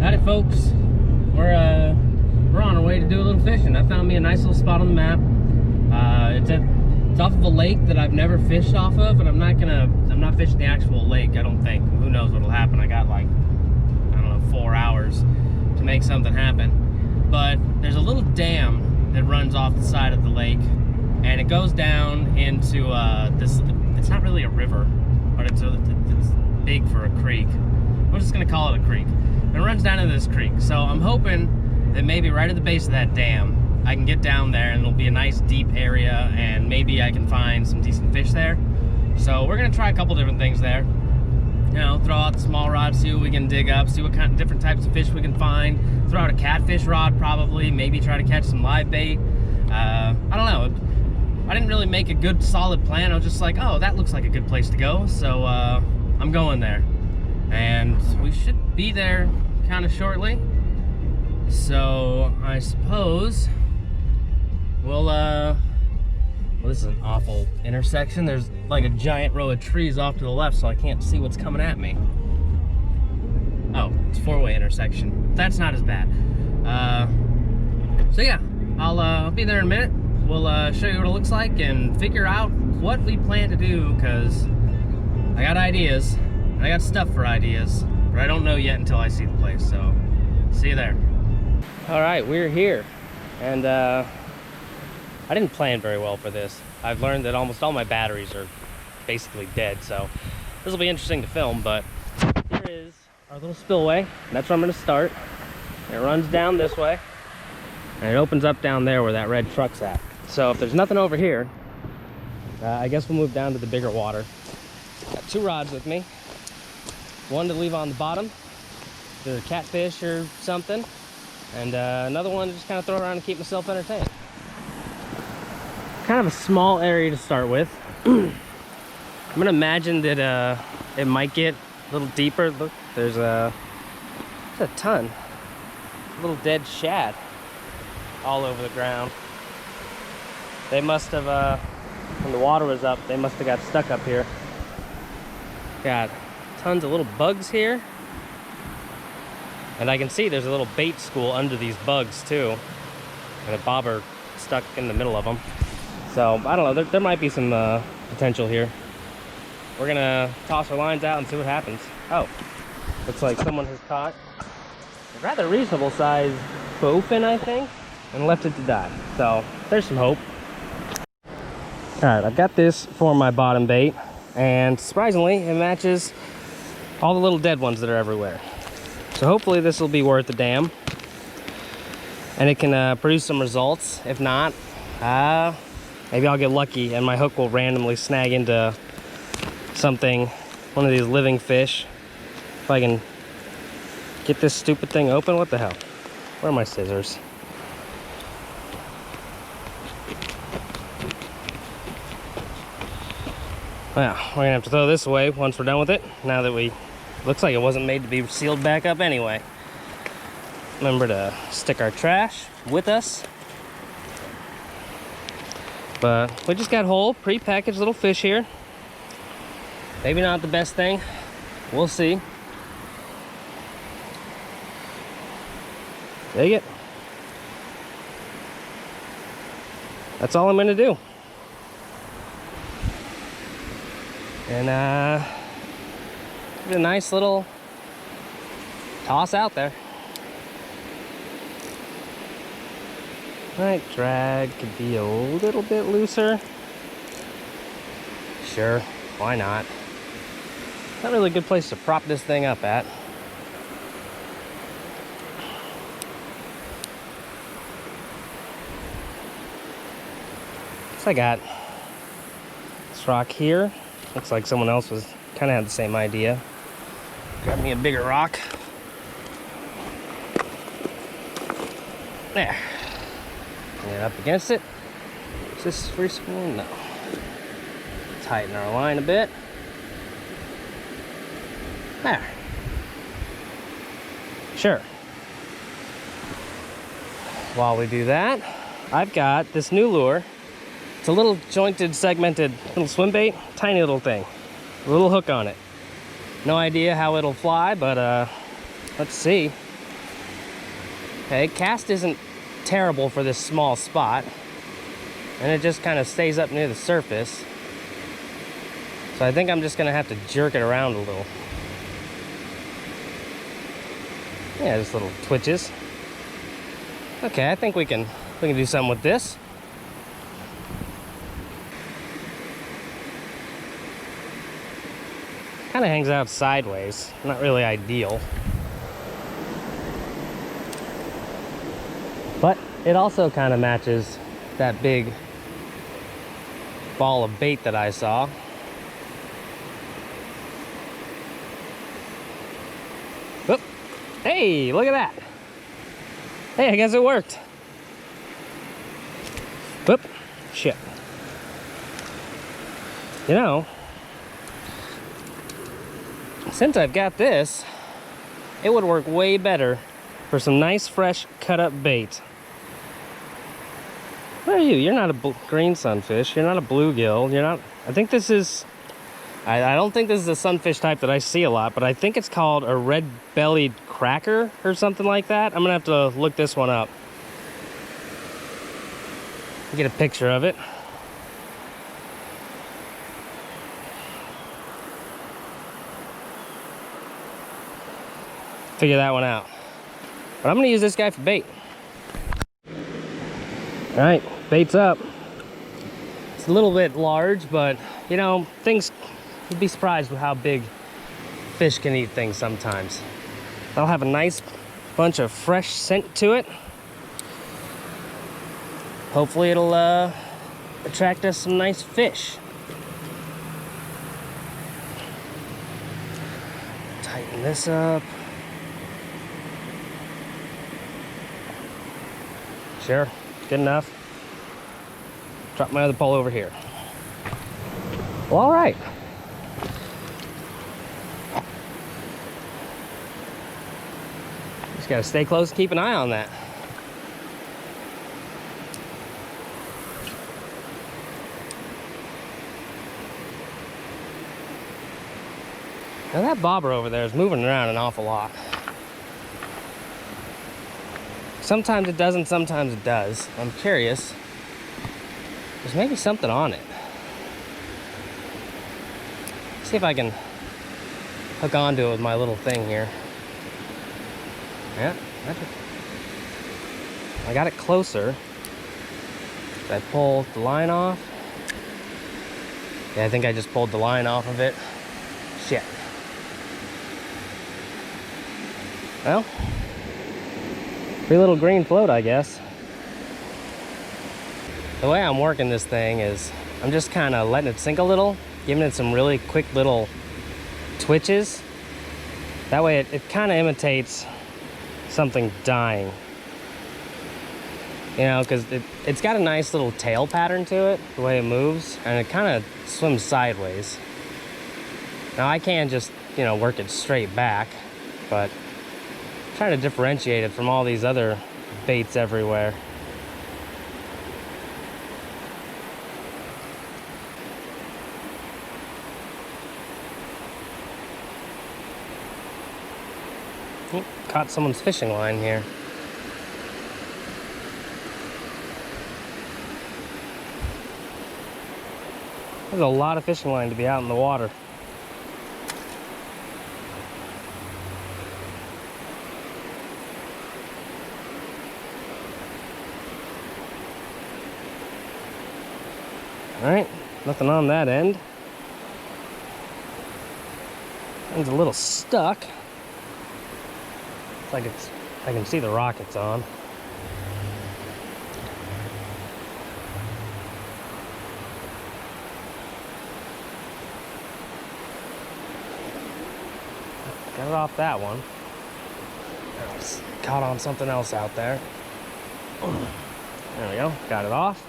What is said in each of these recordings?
Howdy folks, we're on our way to do a little fishing. I found me a nice little spot on the map. It's off of a lake that I've never fished off of, and I'm not fishing the actual lake, I don't think. Who knows what'll happen. I got like, I don't know, 4 hours to make something happen. But there's a little dam that runs off the side of the lake, and it goes down into this, it's not really a river, but it's big for a creek. We're just gonna call it a creek. And it runs down into this creek. So I'm hoping that maybe right at the base of that dam, I can get down there and it'll be a nice deep area and maybe I can find some decent fish there. So we're gonna try a couple different things there. You know, throw out the small rod, see what we can dig up, see what kind of different types of fish we can find. Throw out a catfish rod probably, maybe try to catch some live bait. I don't know. I didn't really make a good solid plan. I was just like, oh, that looks like a good place to go. So I'm going there. And we should be there kind of shortly. So I suppose well, this is an awful intersection. There's like a giant row of trees off to the left, so I can't see what's coming at me. Oh, it's a four-way intersection. That's not as bad. So yeah, I'll be there in a minute. We'll show you what it looks like and figure out what we plan to do, because I got ideas. And I got stuff for ideas, but I don't know yet until I see the place. So see you there. All right, we're here, and I didn't plan very well for this. I've learned that almost all my batteries are basically dead, so this will be interesting to film. But here is our little spillway. That's where I'm going to start. It runs down this way, and it opens up down there where that red truck's at. So if there's nothing over here, I guess we'll move down to the bigger water. Got 2 rods with me. One to leave on the bottom, either catfish or something, and another one to just kind of throw around and keep myself entertained. Kind of a small area to start with. I'm gonna imagine that it might get a little deeper. Look, there's a ton, little dead shad all over the ground. They must have, when the water was up, they must have got stuck up here. Got tons of little bugs here, and I can see there's a little bait school under these bugs too, and a bobber stuck in the middle of them. So I don't know, there might be some potential here. We're gonna toss our lines out and see what happens. Oh, looks like someone has caught a rather reasonable sized bowfin, I think, and left it to die. So there's some hope. All right, I've got this for my bottom bait, and surprisingly it matches all the little dead ones that are everywhere. So hopefully this will be worth the damn, and it can produce some results. If not, maybe I'll get lucky and my hook will randomly snag into something, one of these living fish. If I can get this stupid thing open. What the hell? Where are my scissors? Well, we're gonna have to throw this away once we're done with it, now that we looks like it wasn't made to be sealed back up anyway. Remember to stick our trash with us. But we just got whole, pre-packaged little fish here. Maybe not the best thing. We'll see. Dig it. That's all I'm gonna do. And give it a nice little toss out there. Right, drag could be a little bit looser. Sure, why not? Not really a good place to prop this thing up at. So I got this rock here. Looks like someone else was kind of had the same idea. Grab me a bigger rock. There. Bring it up against it. Is this free spool? No. Tighten our line a bit. There. Sure. While we do that, I've got this new lure. It's a little jointed, segmented little swim bait, tiny little thing. A little hook on it. No idea how it'll fly, but let's see. Okay, cast isn't terrible for this small spot, and it just kind of stays up near the surface. So I think I'm just gonna have to jerk it around a little. Yeah, just little twitches. Okay, I think we can do something with this. Kind of hangs out sideways, not really ideal. But it also kind of matches that big ball of bait that I saw. Oop. Hey, look at that. Hey, I guess it worked. Whoop, shit. You know, since I've got this, it would work way better for some nice, fresh, cut-up bait. What are you? You're not a green sunfish. You're not a bluegill. You're not... I think this is... I don't think this is a sunfish type that I see a lot, but I think it's called a red-bellied cracker or something like that. I'm gonna have to look this one up. Get a picture of it. Figure that one out. But I'm gonna use this guy for bait. All right, bait's up. It's a little bit large, but you know, you'd be surprised with how big fish can eat things sometimes. That'll have a nice bunch of fresh scent to it. Hopefully it'll attract us some nice fish. Tighten this up. Sure, good enough. Drop my other pole over here. Well, all right. Just gotta stay close and keep an eye on that. Now that bobber over there is moving around an awful lot. Sometimes it doesn't, sometimes it does. I'm curious. There's maybe something on it. See if I can hook onto it with my little thing here. Yeah, I got it closer. Did I pull the line off? Yeah, I think I just pulled the line off of it. Shit. Well, free little green float, I guess. The way I'm working this thing is I'm just kind of letting it sink a little, giving it some really quick little twitches. That way it kind of imitates something dying. You know, because it's got a nice little tail pattern to it, the way it moves, and it kind of swims sideways. Now I can just, you know, work it straight back, but I'm trying to differentiate it from all these other baits everywhere. Oop, caught someone's fishing line here. There's a lot of fishing line to be out in the water. All right, nothing on that end. It's a little stuck. It's like I can see the rock it's on. Got it off that one. It's caught on something else out there. There we go, got it off.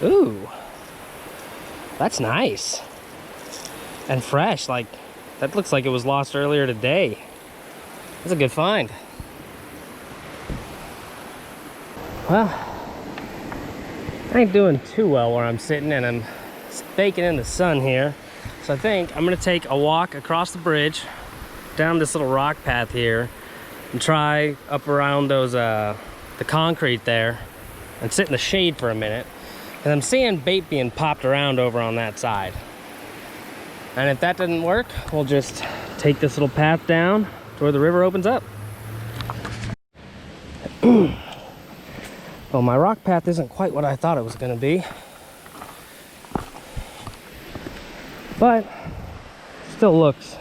Ooh, that's nice. And fresh, like, that looks like it was lost earlier today. That's a good find. Well, I ain't doing too well where I'm sitting, and I'm baking in the sun here. So I think I'm gonna take a walk across the bridge down this little rock path here and try up around those the concrete there and sit in the shade for a minute. And I'm seeing bait being popped around over on that side. And if that doesn't work, we'll just take this little path down to where the river opens up. Well, my rock path isn't quite what I thought it was gonna be, but still looks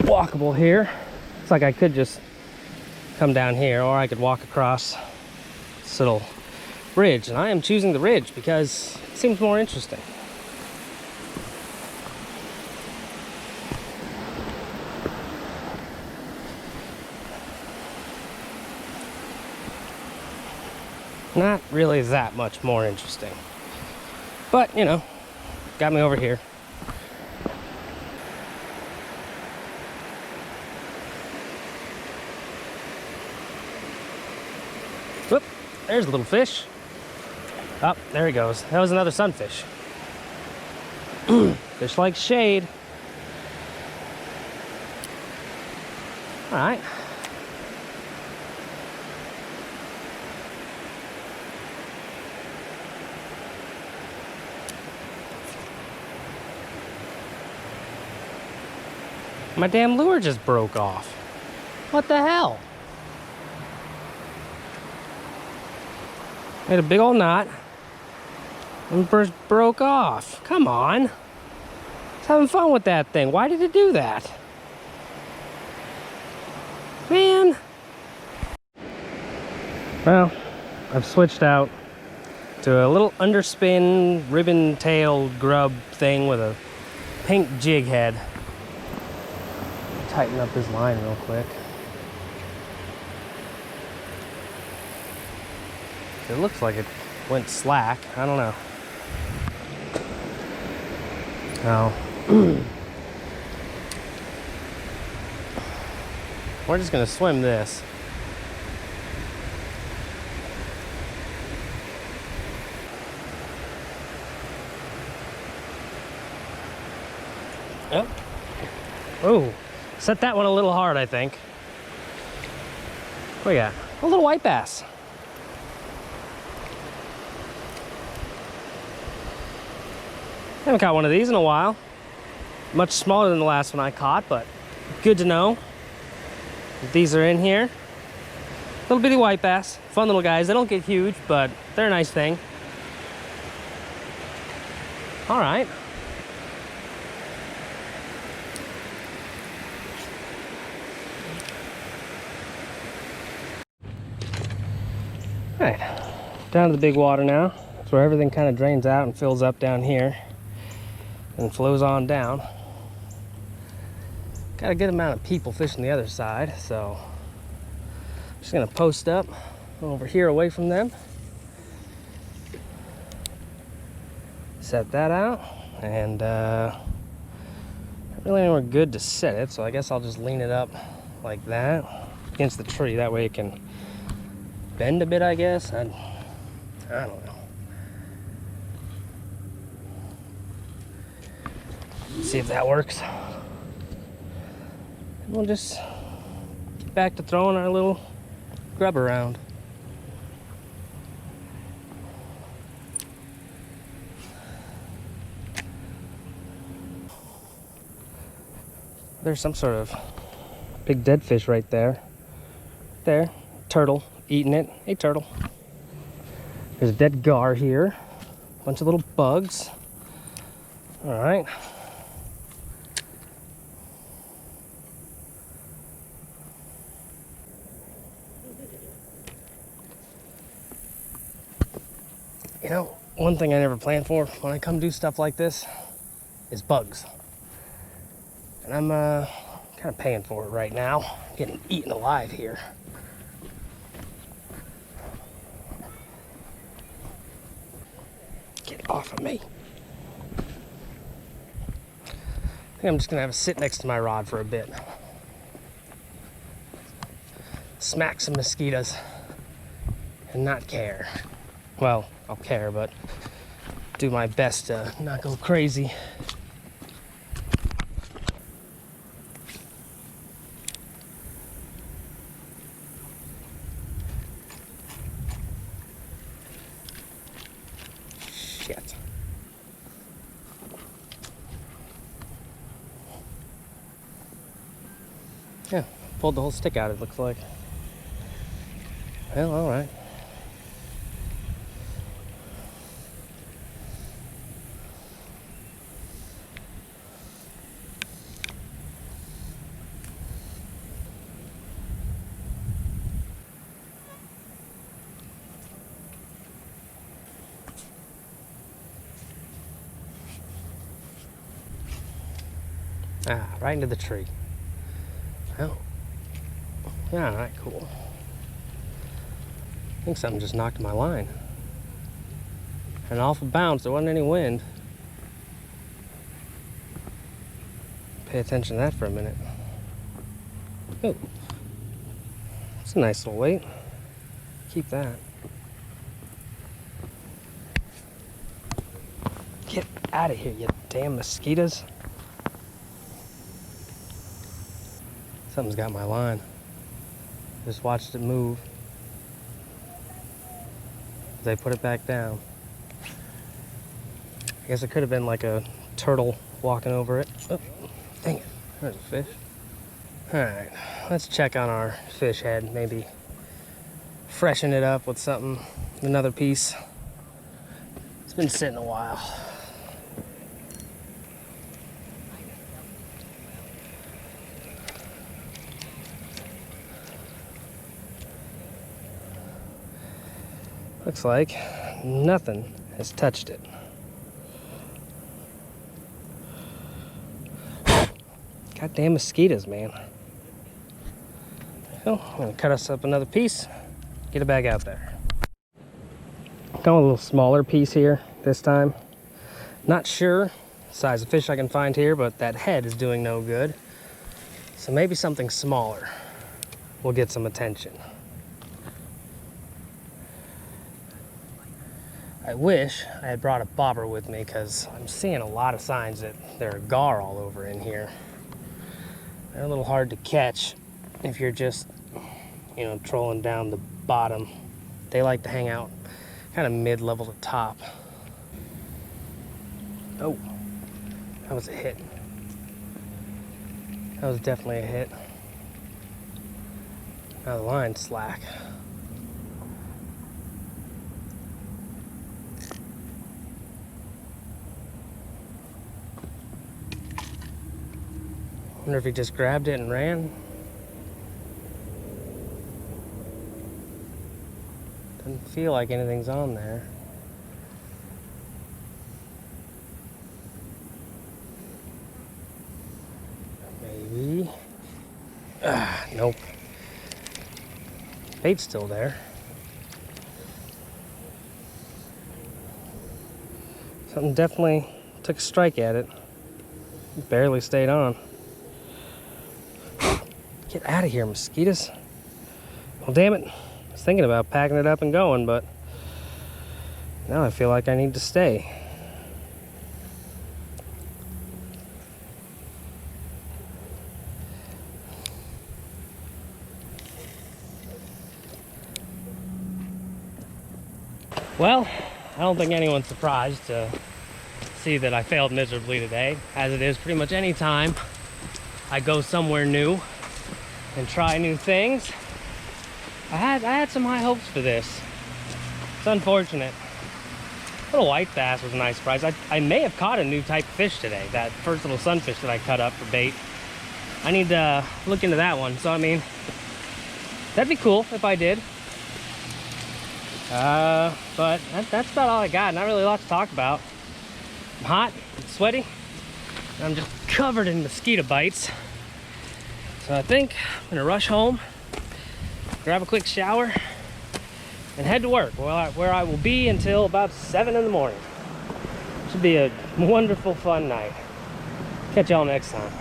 walkable here. It's like I could just come down here, or I could walk across this little ridge, and I am choosing the ridge because it seems more interesting. Not really that much more interesting, but you know, got me over here. Whoop, there's a little fish. Oh, there he goes. That was another sunfish. Fish like shade. All right. My damn lure just broke off. What the hell? Made a big old knot and first broke off. Come on. I was having fun with that thing. Why did it do that? Man. Well, I've switched out to a little underspin ribbon-tailed grub thing with a pink jig head. Tighten up this line real quick. It looks like it went slack. I don't know. Now, we're just gonna swim this. Yep. Oh. Set that one a little hard, I think. What do we got? A little white bass. Haven't caught one of these in a while. Much smaller than the last one I caught, but good to know that these are in here. Little bitty white bass. Fun little guys. They don't get huge, but they're a nice thing. All right. All right, down to the big water now. That's where everything kind of drains out and fills up down here and flows on down. Got a good amount of people fishing the other side, so I'm just gonna post up over here away from them. Set that out, and not really anywhere good to set it, so I guess I'll just lean it up like that against the tree. That way it can bend a bit, I guess. I don't know. See if that works. And we'll just get back to throwing our little grub around. There's some sort of big dead fish right there. There, turtle. Eating it. Hey, turtle. There's a dead gar here. A bunch of little bugs. All right. You know, one thing I never plan for when I come do stuff like this is bugs. And I'm kind of paying for it right now. Getting eaten alive here. Get off of me. I think I'm just gonna have to sit next to my rod for a bit. Smack some mosquitoes and not care. Well, I'll care, but do my best to not go crazy. Yeah, pulled the whole stick out, it looks like. Well, all right. Ah, right into the tree. Oh. Yeah, all right, cool. I think something just knocked my line. An awful bounce, there wasn't any wind. Pay attention to that for a minute. Oh. It's a nice little weight. Keep that. Get out of here, you damn mosquitoes. Something's got my line. Just watched it move. As I put it back down. I guess it could have been like a turtle walking over it. Oh, dang it. There's a fish. Alright, let's check on our fish head. Maybe freshen it up with something, another piece. It's been sitting a while. Looks like nothing has touched it. Goddamn mosquitoes, man. Well, I'm gonna cut us up another piece, get it back out there. Got a little smaller piece here this time. Not sure size of fish I can find here, but that head is doing no good. So maybe something smaller will get some attention. I wish I had brought a bobber with me because I'm seeing a lot of signs that there are gar all over in here. They're a little hard to catch if you're just, you know, trolling down the bottom. They like to hang out kind of mid-level to top. Oh, that was a hit. That was definitely a hit. Now the line's slack. Wonder if he just grabbed it and ran. Doesn't feel like anything's on there. Maybe. Nope. Bait's still there. Something definitely took a strike at it. Barely stayed on. Get out of here, mosquitoes. Well, damn it. I was thinking about packing it up and going, but now I feel like I need to stay. Well, I don't think anyone's surprised to see that I failed miserably today, as it is pretty much any time I go somewhere new and try new things. I had some high hopes for this. It's unfortunate. Little white bass was a nice surprise. I may have caught a new type of fish today. That first little sunfish that I cut up for bait. I need to look into that one. So I mean, that'd be cool if I did. But that's about all I got. Not really a lot to talk about. I'm hot, I'm sweaty, and I'm just covered in mosquito bites. So I think I'm gonna rush home, grab a quick shower, and head to work, where I will be until about 7 in the morning. Should be a wonderful, fun night. Catch y'all next time.